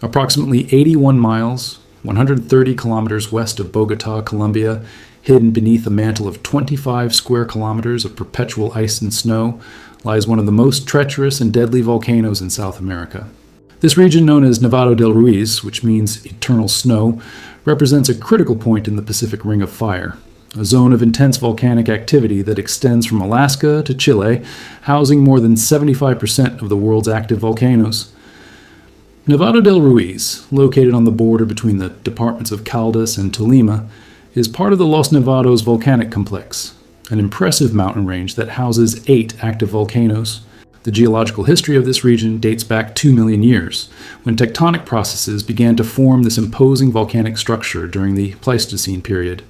Approximately 81 miles, 130 kilometers west of Bogota, Colombia, hidden beneath a mantle of 25 square kilometers of perpetual ice and snow, lies one of the most treacherous and deadly volcanoes in South America. This region, known as Nevado del Ruiz, which means eternal snow, represents a critical point in the Pacific Ring of Fire, a zone of intense volcanic activity that extends from Alaska to Chile, housing more than 75% of the world's active volcanoes. Nevado del Ruiz, located on the border between the departments of Caldas and Tolima, is part of the Los Nevados volcanic complex, an impressive mountain range that houses 8 active volcanoes. The geological history of this region dates back 2 million years, when tectonic processes began to form this imposing volcanic structure during the Pleistocene period.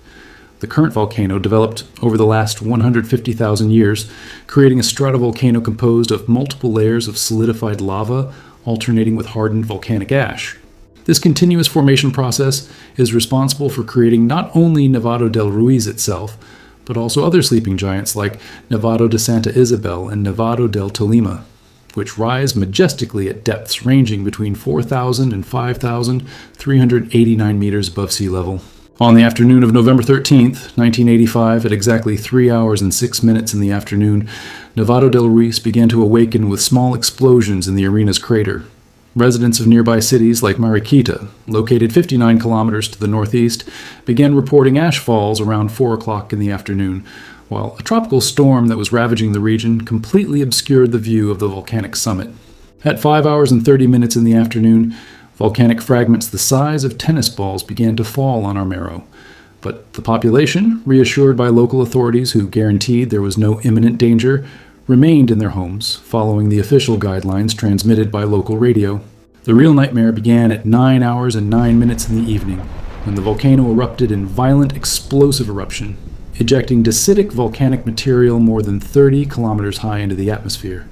The current volcano developed over the last 150,000 years, creating a stratovolcano composed of multiple layers of solidified lava alternating with hardened volcanic ash. This continuous formation process is responsible for creating not only Nevado del Ruiz itself, but also other sleeping giants like Nevado de Santa Isabel and Nevado del Tolima, which rise majestically at depths ranging between 4,000 and 5,389 meters above sea level. On the afternoon of November 13th, 1985, at exactly 3 hours and 6 minutes in the afternoon, Nevado del Ruiz began to awaken with small explosions in the arena's crater. Residents of nearby cities like Mariquita, located 59 kilometers to the northeast, began reporting ash falls around 4 o'clock in the afternoon, while a tropical storm that was ravaging the region completely obscured the view of the volcanic summit. At 5 hours and 30 minutes in the afternoon, volcanic fragments the size of tennis balls began to fall on Armero, but the population, reassured by local authorities who guaranteed there was no imminent danger, remained in their homes, following the official guidelines transmitted by local radio. The real nightmare began at 9 hours and 9 minutes in the evening, when the volcano erupted in violent explosive eruption, ejecting dacitic volcanic material more than 30 kilometers high into the atmosphere.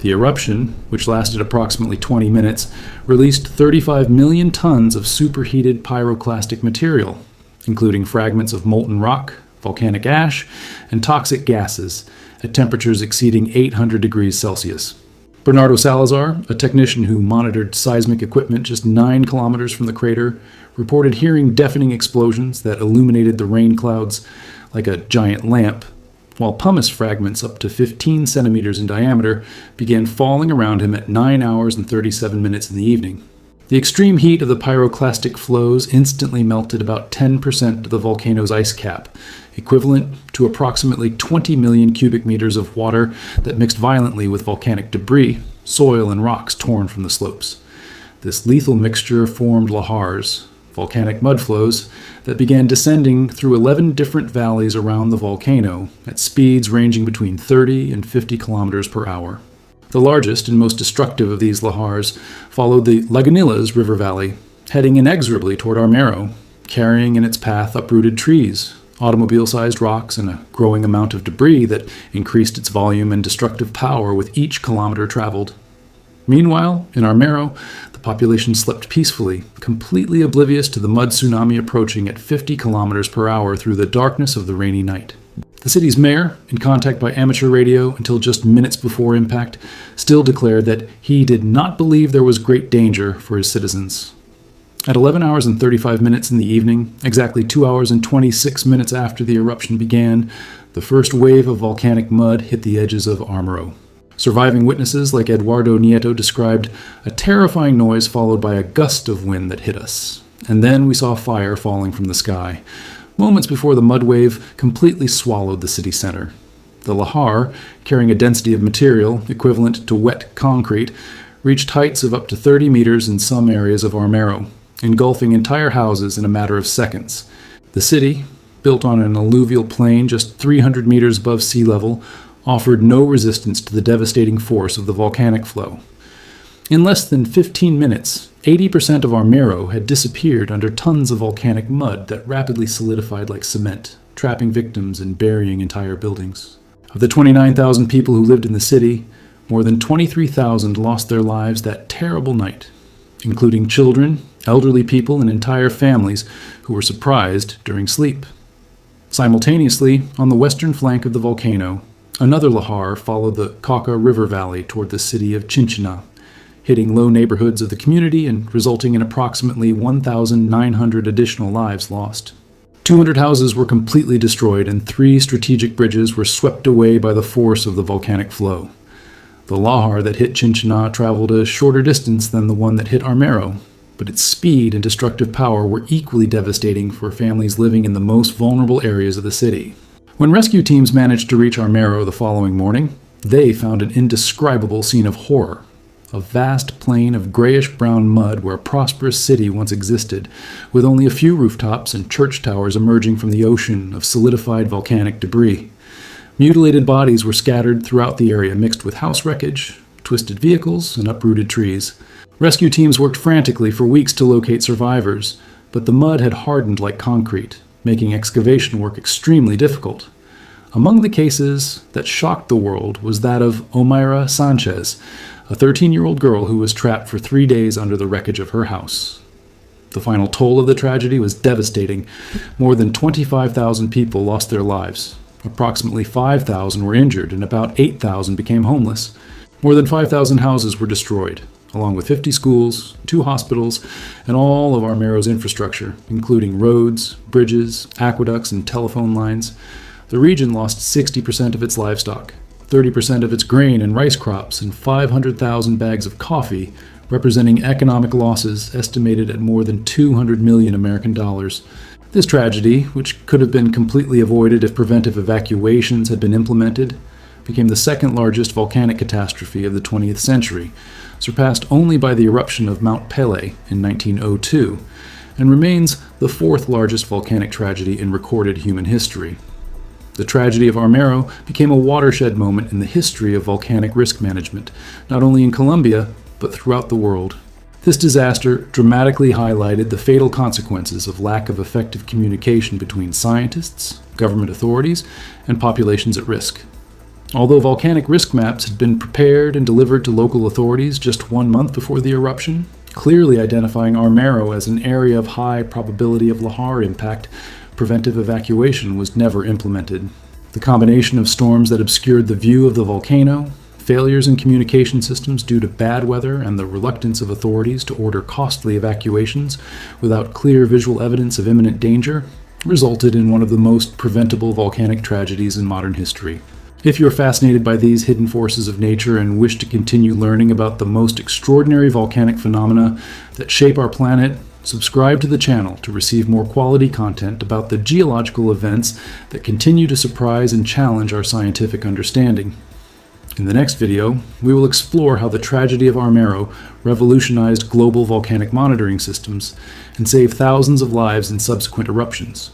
The eruption, which lasted approximately 20 minutes, released 35 million tons of superheated pyroclastic material, including fragments of molten rock, volcanic ash, and toxic gases, at temperatures exceeding 800 degrees Celsius. Bernardo Salazar, a technician who monitored seismic equipment just 9 kilometers from the crater, reported hearing deafening explosions that illuminated the rain clouds like a giant lamp, while pumice fragments up to 15 centimeters in diameter began falling around him at 9 hours and 37 minutes in the evening. The extreme heat of the pyroclastic flows instantly melted about 10% of the volcano's ice cap, equivalent to approximately 20 million cubic meters of water that mixed violently with volcanic debris, soil, and rocks torn from the slopes. This lethal mixture formed lahars, volcanic mudflows, that began descending through 11 different valleys around the volcano at speeds ranging between 30 and 50 kilometers per hour. The largest and most destructive of these lahars followed the Lagunillas River Valley, heading inexorably toward Armero, carrying in its path uprooted trees, automobile-sized rocks, and a growing amount of debris that increased its volume and destructive power with each kilometer traveled. Meanwhile, in Armero, the population slept peacefully, completely oblivious to the mud tsunami approaching at 50 kilometers per hour through the darkness of the rainy night. The city's mayor, in contact by amateur radio until just minutes before impact, still declared that he did not believe there was great danger for his citizens. At 11 hours and 35 minutes in the evening, exactly 2 hours and 26 minutes after the eruption began, the first wave of volcanic mud hit the edges of Armero. Surviving witnesses like Eduardo Nieto described a terrifying noise followed by a gust of wind that hit us. And then we saw fire falling from the sky, moments before the mud wave completely swallowed the city center. The Lahar, carrying a density of material equivalent to wet concrete, reached heights of up to 30 meters in some areas of Armero, engulfing entire houses in a matter of seconds. The city, built on an alluvial plain just 300 meters above sea level, offered no resistance to the devastating force of the volcanic flow. In less than 15 minutes, 80% of Armero had disappeared under tons of volcanic mud that rapidly solidified like cement, trapping victims and burying entire buildings. Of the 29,000 people who lived in the city, more than 23,000 lost their lives that terrible night, including children, elderly people, and entire families who were surprised during sleep. Simultaneously, on the western flank of the volcano, another lahar followed the Cauca River Valley toward the city of Chinchina, hitting low neighborhoods of the community and resulting in approximately 1,900 additional lives lost. 200 houses were completely destroyed and 3 strategic bridges were swept away by the force of the volcanic flow. The Lahar that hit Chinchina traveled a shorter distance than the one that hit Armero, but its speed and destructive power were equally devastating for families living in the most vulnerable areas of the city. When rescue teams managed to reach Armero the following morning, they found an indescribable scene of horror. A vast plain of grayish-brown mud where a prosperous city once existed, with only a few rooftops and church towers emerging from the ocean of solidified volcanic debris. Mutilated bodies were scattered throughout the area, mixed with house wreckage, twisted vehicles, and uprooted trees. Rescue teams worked frantically for weeks to locate survivors, but the mud had hardened like concrete, making excavation work extremely difficult. Among the cases that shocked the world was that of Omaira Sanchez, a 13-year-old girl who was trapped for 3 days under the wreckage of her house. The final toll of the tragedy was devastating. More than 25,000 people lost their lives. Approximately 5,000 were injured and about 8,000 became homeless. More than 5,000 houses were destroyed, along with 50 schools, 2 hospitals, and all of Armero's infrastructure, including roads, bridges, aqueducts, and telephone lines. The region lost 60% of its livestock, 30% of its grain and rice crops, and 500,000 bags of coffee, representing economic losses estimated at more than 200 million American dollars. This tragedy, which could have been completely avoided if preventive evacuations had been implemented, became the second largest volcanic catastrophe of the 20th century, surpassed only by the eruption of Mount Pelée in 1902, and remains the 4th largest volcanic tragedy in recorded human history. The tragedy of Armero became a watershed moment in the history of volcanic risk management, not only in Colombia, but throughout the world. This disaster dramatically highlighted the fatal consequences of lack of effective communication between scientists, government authorities, and populations at risk. Although volcanic risk maps had been prepared and delivered to local authorities just 1 month before the eruption, clearly identifying Armero as an area of high probability of Lahar impact, preventive evacuation was never implemented. The combination of storms that obscured the view of the volcano, failures in communication systems due to bad weather, and the reluctance of authorities to order costly evacuations without clear visual evidence of imminent danger resulted in one of the most preventable volcanic tragedies in modern history. If you're fascinated by these hidden forces of nature and wish to continue learning about the most extraordinary volcanic phenomena that shape our planet, subscribe to the channel to receive more quality content about the geological events that continue to surprise and challenge our scientific understanding. In the next video, we will explore how the tragedy of Armero revolutionized global volcanic monitoring systems and saved thousands of lives in subsequent eruptions.